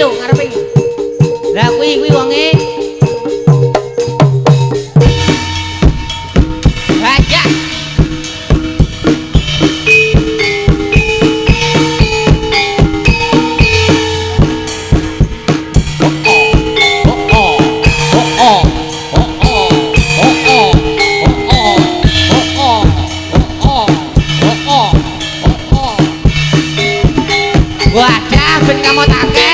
lho ngarepe. Lah kuwi wonge. Aja. Wadah ben kamu take.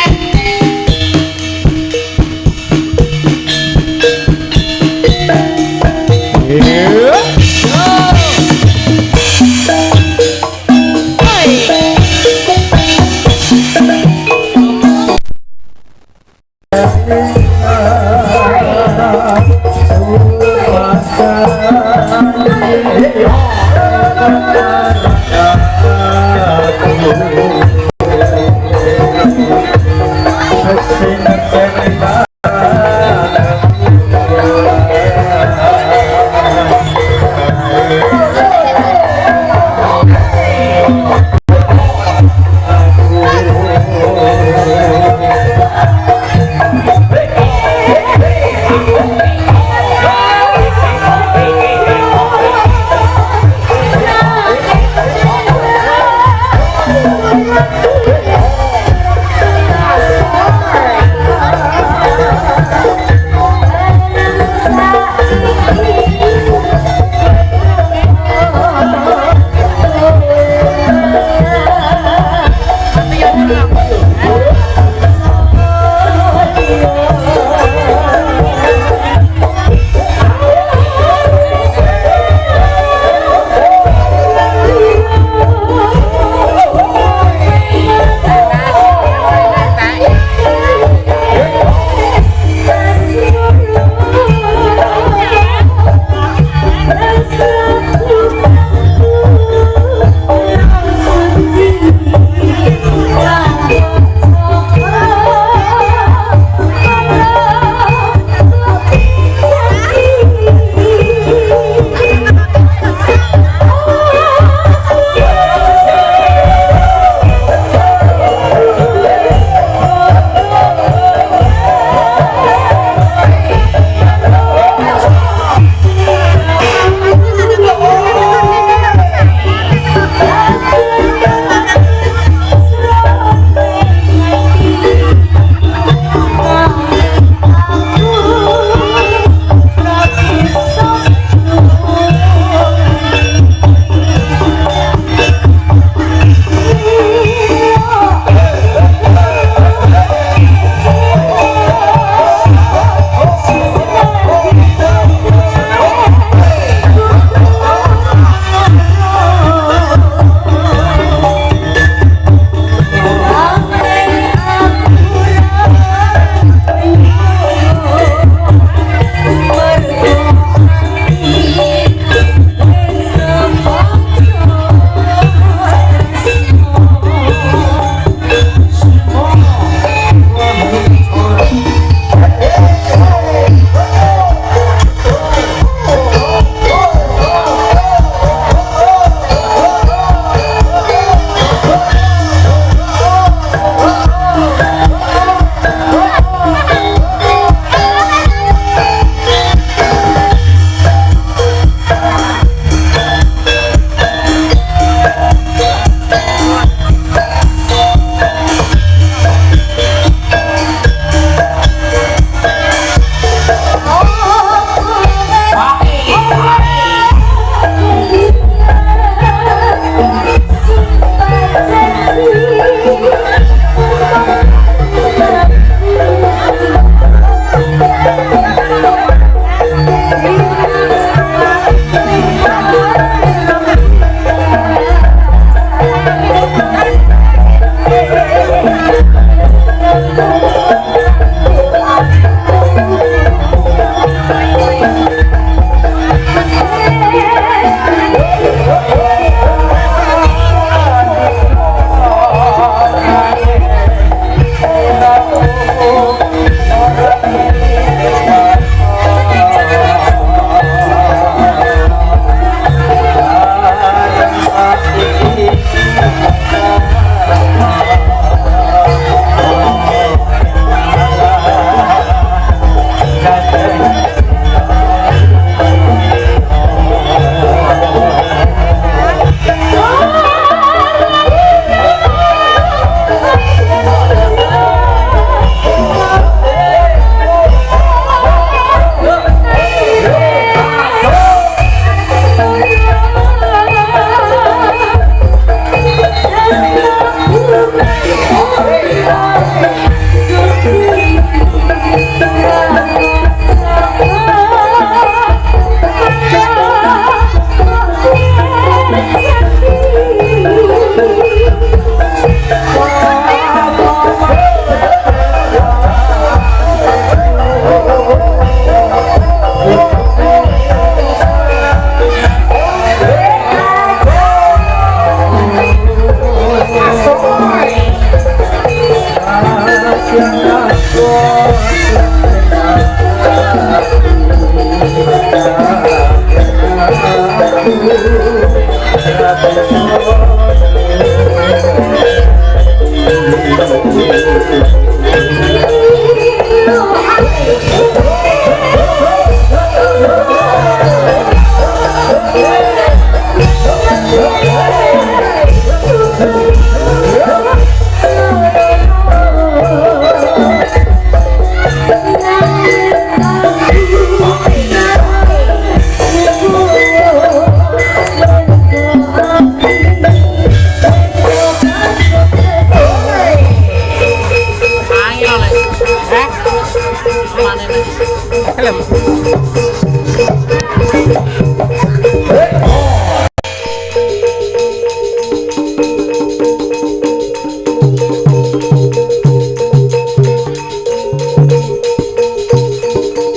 ayam.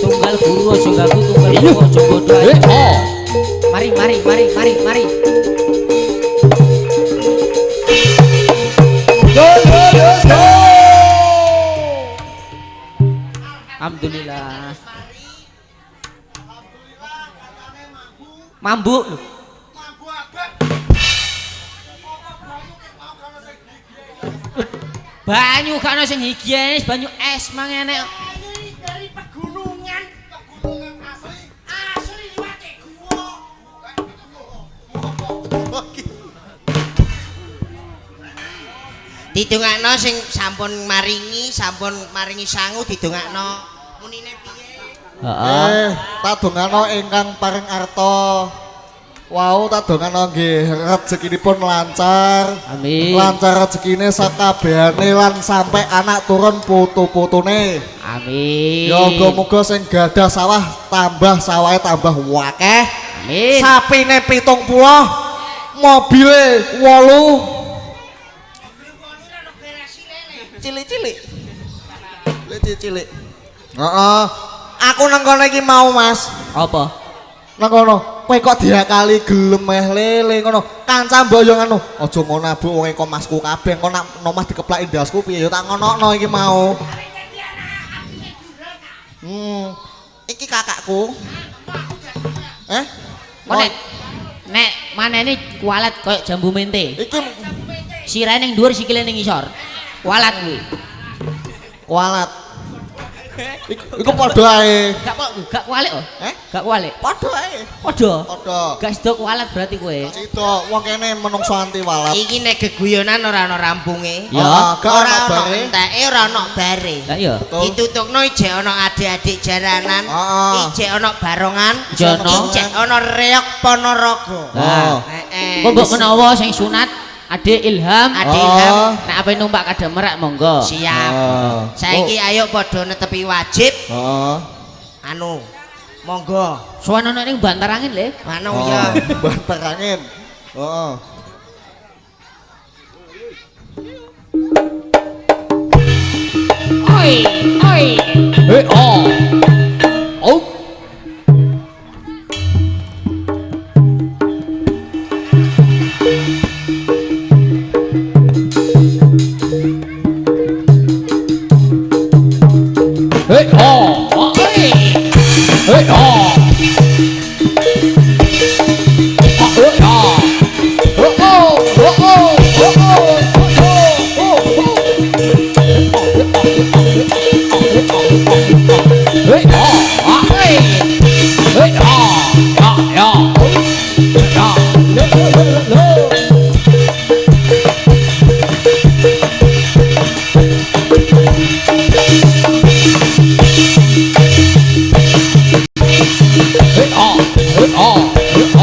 Tunggal guru aja ganggu, tunggal guru aja bodoh aja. Mari, mari, mari, mari, mari. Alhamdulillah. Mambu. Banyu gak ono sing higienis, banyu es mangene. Dari pegunungan asli, asli liwate gua. Didongakno sing sampun maringi sangu didongakno. Munine piye? Tak dongano ingkang paring arta. Wau tak dongano nggih rezekinipun lancar. Amin. Lancar rezekine sakabehane lan sampai anak turun putu-putune. Amin. Ya muga-muga sing gadah sawah tambah sawahe tambah wakeh. Amin. Sapine 70, mobile 8. Cilik-cilik. Cilik-cilik. Heeh. Aku nang kono iki mau, Mas. Apa? Nang kono, kowe kok diakali gelem meh lele ngono. Kanca mboyo ngono. Aja ngono Bu, wong kok Masku kabeh kok nak nomah dikeplaki ndasku piye ya tak ngonokno iki mau. Iki kakakku. Nek manene kualat koyo jambu mente. Iki Sirahe ning dhuwur sikile ning ngisor. Kualat kuwi. kualat. Iku padha ae. Gak kualik kok. Gak kualik. Padha ae. Padha. Padha. Gak sida kualat berarti kowe. Sida wong kene menungso anti walat. Iki nek geguyonan ora ana rampunge. Ya, gak Ora ana ana bare. enteke, ora ana bare. Lah iya. Ditutukno ijek ana adik-adik jaranan, Heeh. ijek ana barongan, Jono. ijek ana reok Ponorogo. Nah. Heeh. Kok mbok menawa sing sunat Ade Ilham. Ade Ilham. Nek ape numpak kademerak monggo. Siap. Saiki ayo padha netepi wajib. Heeh. Anu, monggo. Sowan ana ning Bantarangin le. Anu ya. Banter angin. Heeh. Oi, oi. Oh. Oh. Hey, oh, hey, hey, oh, oh, hey, hey,